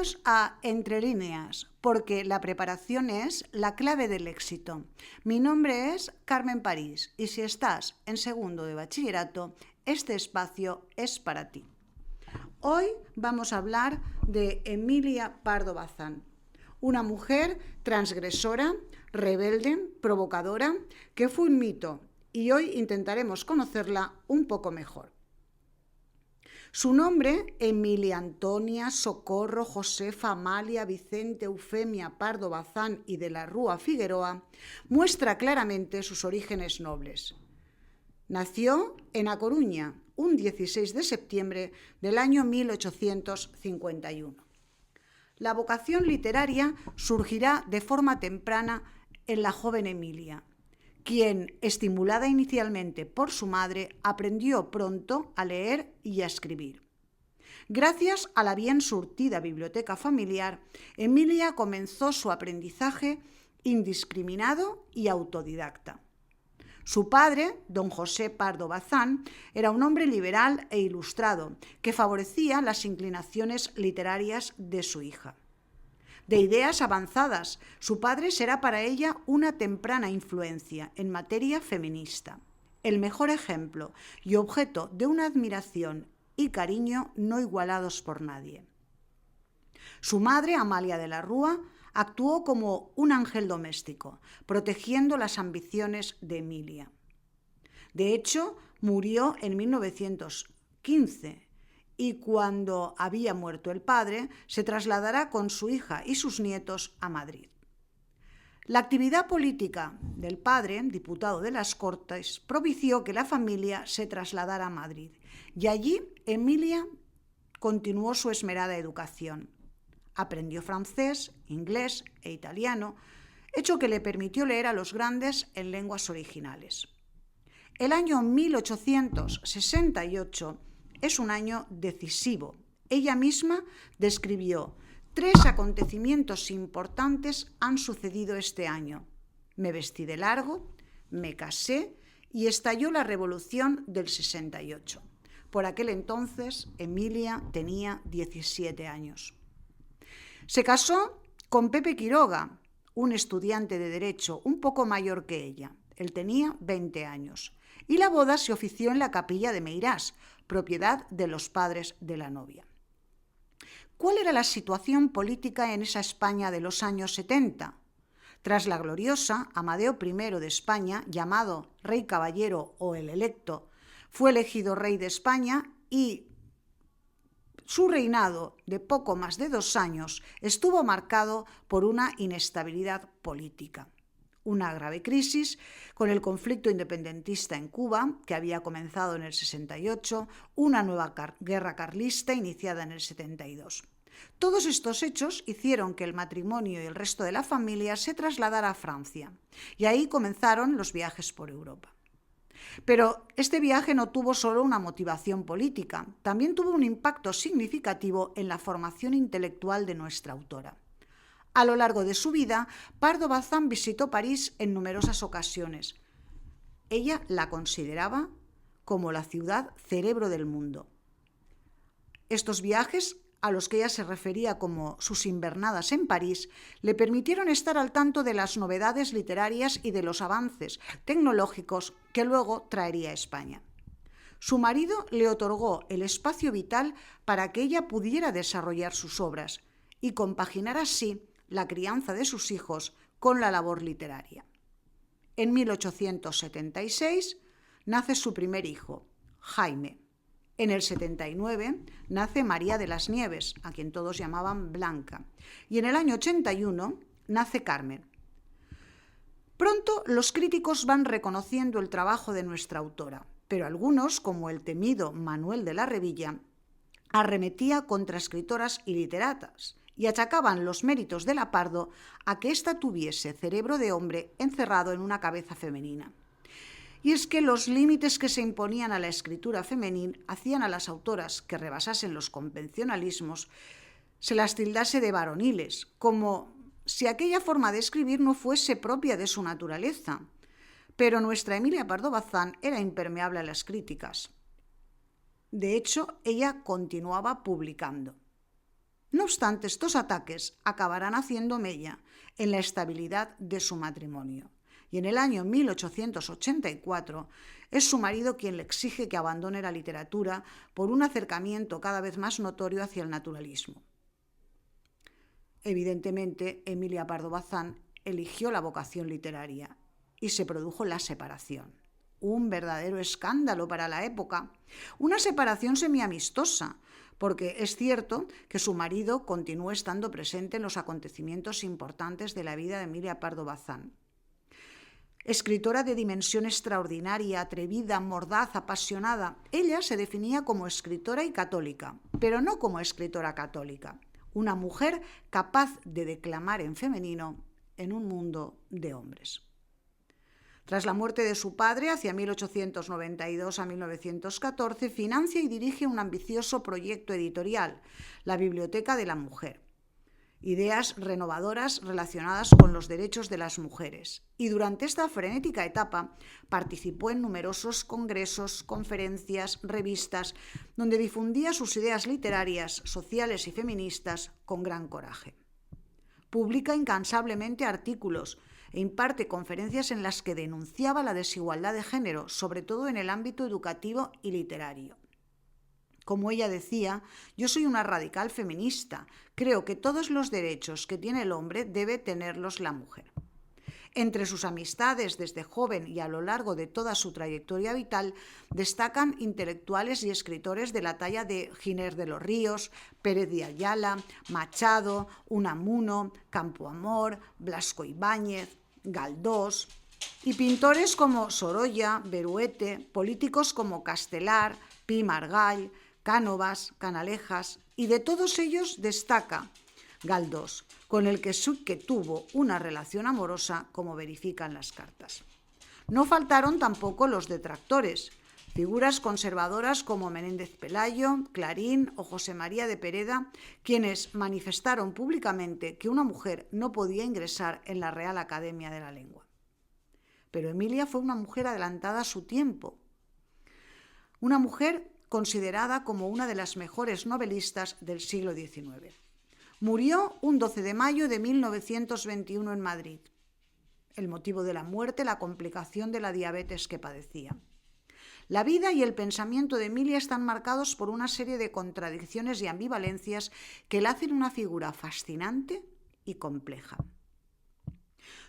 Bienvenidos a Entre Líneas, porque la preparación es la clave del éxito. Mi nombre es Carmen París y si estás en segundo de bachillerato, este espacio es para ti. Hoy vamos a hablar de Emilia Pardo Bazán, una mujer transgresora, rebelde, provocadora, que fue un mito y hoy intentaremos conocerla un poco mejor. Su nombre, Emilia Antonia Socorro Josefa Amalia Vicente Eufemia Pardo Bazán y de la Rúa Figueroa, muestra claramente sus orígenes nobles. Nació en A Coruña, un 16 de septiembre del año 1851. La vocación literaria surgirá de forma temprana en la joven Emilia, quien, estimulada inicialmente por su madre, aprendió pronto a leer y a escribir. Gracias a la bien surtida biblioteca familiar, Emilia comenzó su aprendizaje indiscriminado y autodidacta. Su padre, don José Pardo Bazán, era un hombre liberal e ilustrado que favorecía las inclinaciones literarias de su hija. De ideas avanzadas, su padre será para ella una temprana influencia en materia feminista, el mejor ejemplo y objeto de una admiración y cariño no igualados por nadie. Su madre, Amalia de la Rúa, actuó como un ángel doméstico, protegiendo las ambiciones de Emilia. De hecho, murió en 1915 y cuando había muerto el padre, se trasladará con su hija y sus nietos a Madrid. La actividad política del padre, diputado de las Cortes, propició que la familia se trasladara a Madrid y allí Emilia continuó su esmerada educación. Aprendió francés, inglés e italiano, hecho que le permitió leer a los grandes en lenguas originales. El año 1868 es un año decisivo. Ella misma describió: 3 acontecimientos importantes han sucedido este año. Me vestí de largo, me casé y estalló la Revolución del 68. Por aquel entonces, Emilia tenía 17 años. Se casó con Pepe Quiroga, un estudiante de Derecho un poco mayor que ella. Él tenía 20 años. Y la boda se ofició en la capilla de Meirás, propiedad de los padres de la novia. ¿Cuál era la situación política en esa España de los años 70? Tras la gloriosa, Amadeo I de España, llamado Rey Caballero o el Electo, fue elegido rey de España y su reinado de poco más de 2 años estuvo marcado por una inestabilidad política. Una grave crisis con el conflicto independentista en Cuba, que había comenzado en el 68, una nueva guerra carlista iniciada en el 72. Todos estos hechos hicieron que el matrimonio y el resto de la familia se trasladara a Francia, y ahí comenzaron los viajes por Europa. Pero este viaje no tuvo solo una motivación política, también tuvo un impacto significativo en la formación intelectual de nuestra autora. A lo largo de su vida, Pardo Bazán visitó París en numerosas ocasiones. Ella la consideraba como la ciudad cerebro del mundo. Estos viajes, a los que ella se refería como sus invernadas en París, le permitieron estar al tanto de las novedades literarias y de los avances tecnológicos que luego traería a España. Su marido le otorgó el espacio vital para que ella pudiera desarrollar sus obras y compaginar así la crianza de sus hijos con la labor literaria. En 1876 nace su primer hijo, Jaime. En el 79 nace María de las Nieves, a quien todos llamaban Blanca. Y en el año 81 nace Carmen. Pronto los críticos van reconociendo el trabajo de nuestra autora, pero algunos, como el temido Manuel de la Revilla, arremetía contra escritoras y literatas y achacaban los méritos de la Pardo a que ésta tuviese cerebro de hombre encerrado en una cabeza femenina. Y es que los límites que se imponían a la escritura femenil hacían a las autoras que rebasasen los convencionalismos se las tildase de varoniles, como si aquella forma de escribir no fuese propia de su naturaleza. Pero nuestra Emilia Pardo Bazán era impermeable a las críticas. De hecho, ella continuaba publicando. No obstante, estos ataques acabarán haciendo mella en la estabilidad de su matrimonio. Y en el año 1884 es su marido quien le exige que abandone la literatura por un acercamiento cada vez más notorio hacia el naturalismo. Evidentemente, Emilia Pardo Bazán eligió la vocación literaria y se produjo la separación. Un verdadero escándalo para la época. Una separación semiamistosa, porque es cierto que su marido continuó estando presente en los acontecimientos importantes de la vida de Emilia Pardo Bazán. Escritora de dimensión extraordinaria, atrevida, mordaz, apasionada, ella se definía como escritora y católica, pero no como escritora católica, una mujer capaz de declamar en femenino en un mundo de hombres. Tras la muerte de su padre, hacia 1892 a 1914, financia y dirige un ambicioso proyecto editorial, la Biblioteca de la Mujer. Ideas renovadoras relacionadas con los derechos de las mujeres. Y durante esta frenética etapa participó en numerosos congresos, conferencias, revistas, donde difundía sus ideas literarias, sociales y feministas con gran coraje. Publica incansablemente artículos e imparte conferencias en las que denunciaba la desigualdad de género, sobre todo en el ámbito educativo y literario. Como ella decía, yo soy una radical feminista. Creo que todos los derechos que tiene el hombre debe tenerlos la mujer. Entre sus amistades desde joven y a lo largo de toda su trayectoria vital destacan intelectuales y escritores de la talla de Giner de los Ríos, Pérez de Ayala, Machado, Unamuno, Campoamor, Blasco Ibáñez, Galdós, y pintores como Sorolla, Beruete, políticos como Castelar, Pi Margall, Cánovas, Canalejas, y de todos ellos destaca Galdós, con el que sí que tuvo una relación amorosa, como verifican las cartas. No faltaron tampoco los detractores, figuras conservadoras como Menéndez Pelayo, Clarín o José María de Pereda, quienes manifestaron públicamente que una mujer no podía ingresar en la Real Academia de la Lengua. Pero Emilia fue una mujer adelantada a su tiempo, una mujer considerada como una de las mejores novelistas del siglo XIX. Murió un 12 de mayo de 1921 en Madrid. El motivo de la muerte, la complicación de la diabetes que padecía. La vida y el pensamiento de Emilia están marcados por una serie de contradicciones y ambivalencias que la hacen una figura fascinante y compleja.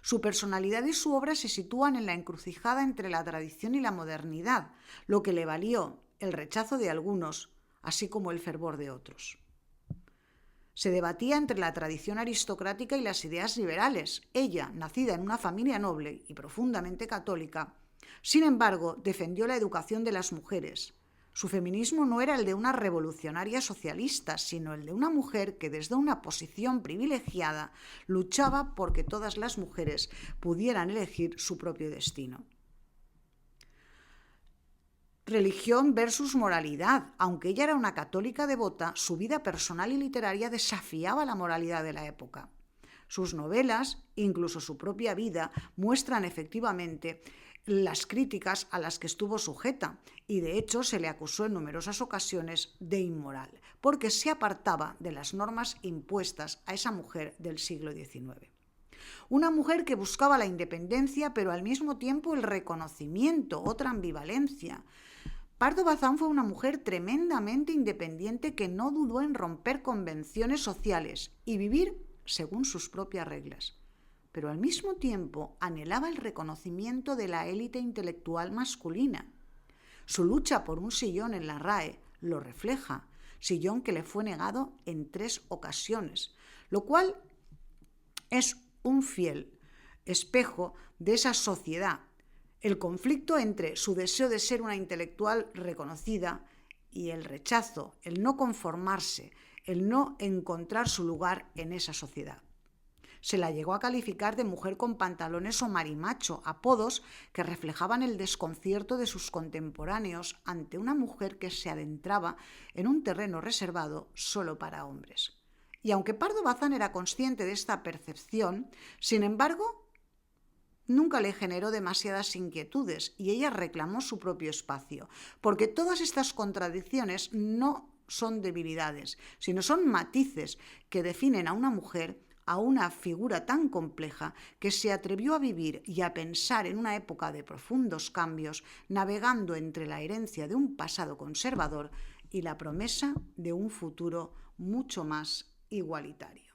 Su personalidad y su obra se sitúan en la encrucijada entre la tradición y la modernidad, lo que le valió el rechazo de algunos, así como el fervor de otros. Se debatía entre la tradición aristocrática y las ideas liberales. Ella, nacida en una familia noble y profundamente católica, sin embargo, defendió la educación de las mujeres. Su feminismo no era el de una revolucionaria socialista, sino el de una mujer que desde una posición privilegiada luchaba por que todas las mujeres pudieran elegir su propio destino. Religión versus moralidad. Aunque ella era una católica devota, su vida personal y literaria desafiaba la moralidad de la época. Sus novelas, incluso su propia vida, muestran efectivamente las críticas a las que estuvo sujeta y de hecho se le acusó en numerosas ocasiones de inmoral, porque se apartaba de las normas impuestas a esa mujer del siglo XIX. Una mujer que buscaba la independencia pero al mismo tiempo el reconocimiento, otra ambivalencia. Pardo Bazán fue una mujer tremendamente independiente que no dudó en romper convenciones sociales y vivir según sus propias reglas, pero al mismo tiempo anhelaba el reconocimiento de la élite intelectual masculina. Su lucha por un sillón en la RAE lo refleja, sillón que le fue negado en 3 ocasiones, lo cual es un fiel espejo de esa sociedad. El conflicto entre su deseo de ser una intelectual reconocida y el rechazo, el no conformarse, el no encontrar su lugar en esa sociedad. Se la llegó a calificar de mujer con pantalones o marimacho, apodos que reflejaban el desconcierto de sus contemporáneos ante una mujer que se adentraba en un terreno reservado solo para hombres. Y aunque Pardo Bazán era consciente de esta percepción, sin embargo, nunca le generó demasiadas inquietudes y ella reclamó su propio espacio, porque todas estas contradicciones no son debilidades, sino son matices que definen a una mujer, a una figura tan compleja que se atrevió a vivir y a pensar en una época de profundos cambios, navegando entre la herencia de un pasado conservador y la promesa de un futuro mucho más igualitario.